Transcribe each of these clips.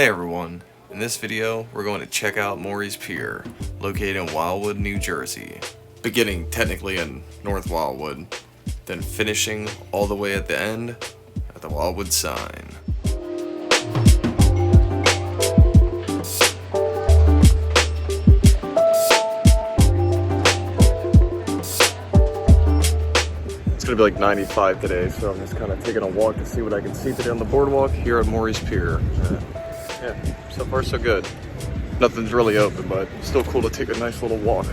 Hey everyone, in this video we're going to check out Morey's Pier, located in Wildwood, New Jersey. Beginning technically in North Wildwood, then finishing all the way at the end at the Wildwood sign. It's gonna be like 95 today, so I'm just kind of taking a walk to see what I can see today on the boardwalk here at Morey's Pier. Yeah, so far so good. Nothing's really open, but still cool to take a nice little walk.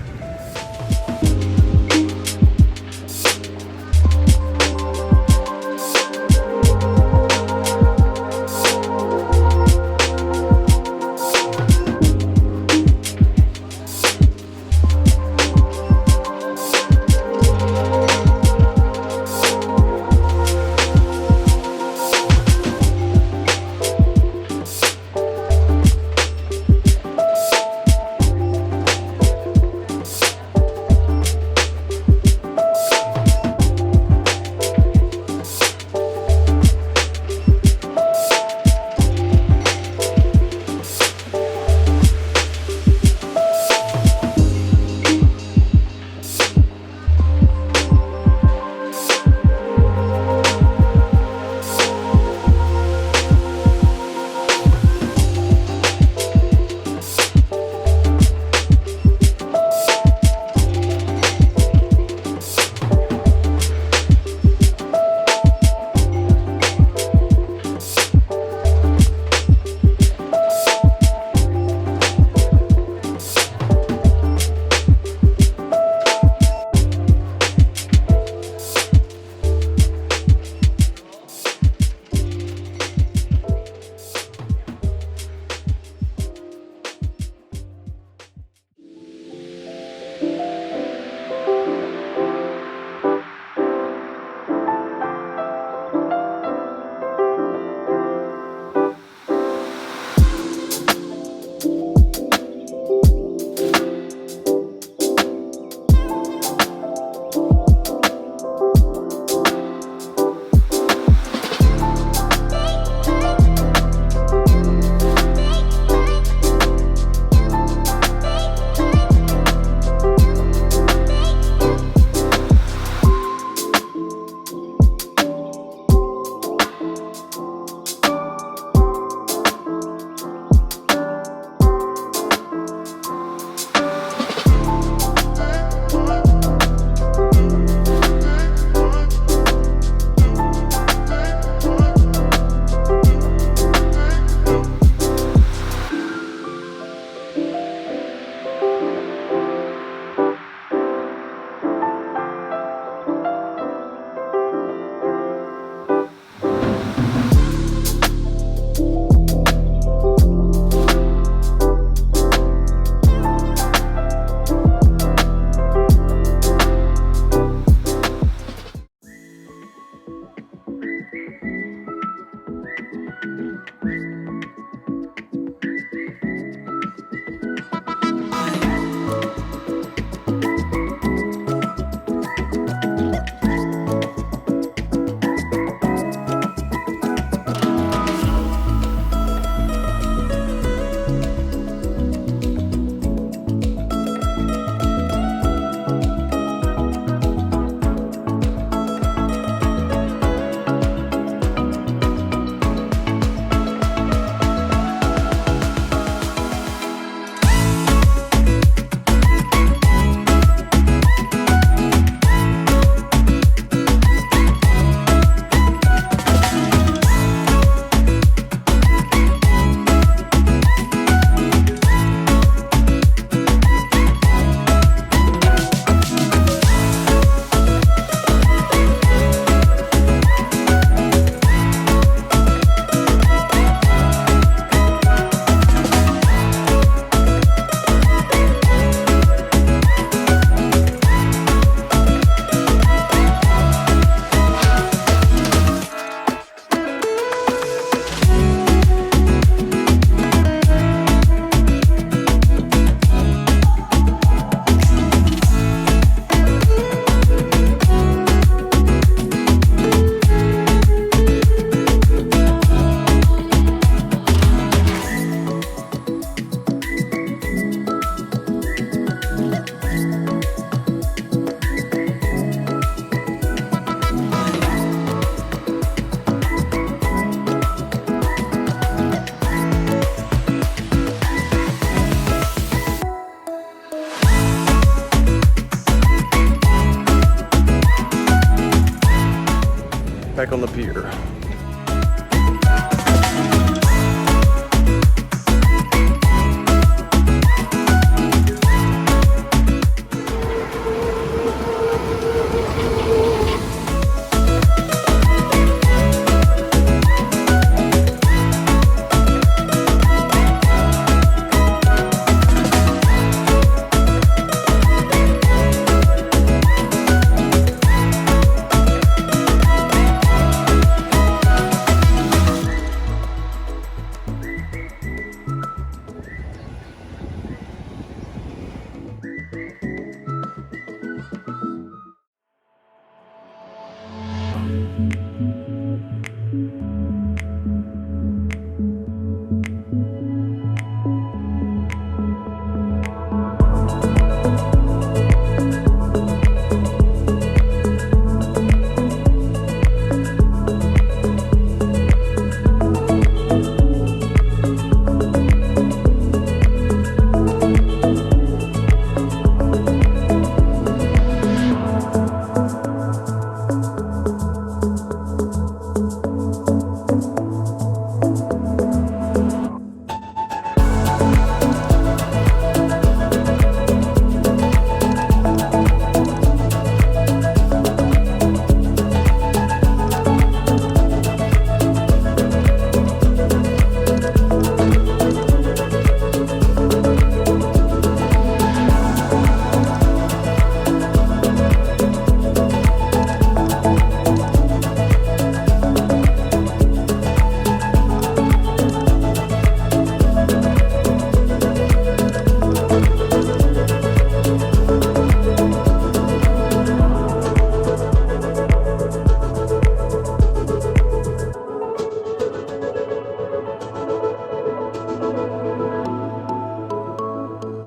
back on the pier.